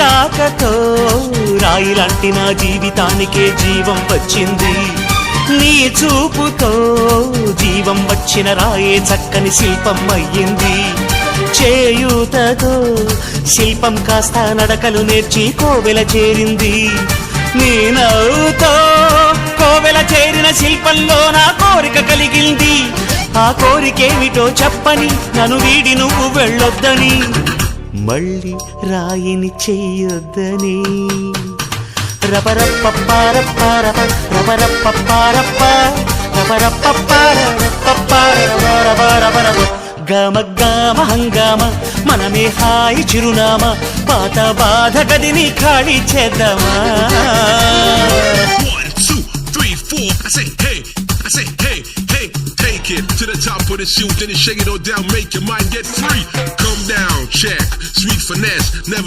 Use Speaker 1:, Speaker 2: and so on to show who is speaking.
Speaker 1: రాకతో రాయిలాంటి నా జీవితానికే జీవం వచ్చింది. నీ చూపుతో జీవం వచ్చిన రాయే చక్కని శిల్పం అయ్యింది. చేయూతతో శిల్పం కాస్త నడకలు నేర్చి కోవెల చేరింది. నీ నవ్వుతో కోవెల చేరిన శిల్పంలో నా కోరిక కలిగింది. ఆ కోరికేమిటో చెప్పని నన్ను వీడి నువ్వు వెళ్ళొద్దని, మళ్ళీ రాయిని చెయ్యొద్దని. రబరప్పపారప్పారప రబరప్పపారప్ప రబరప్పపారపపారపపారపపారపపారప గమ గమ హంగామ మనమే హాయి చిరునామా, పాత బాధ గదిని ఖాళీ చేద్దామా.
Speaker 2: 1 2 3 4 I say hey, I say hey, hey, take it to the top of the shoot, then you shake it all down, make your mind get free. Come down, check, sweet finesse, never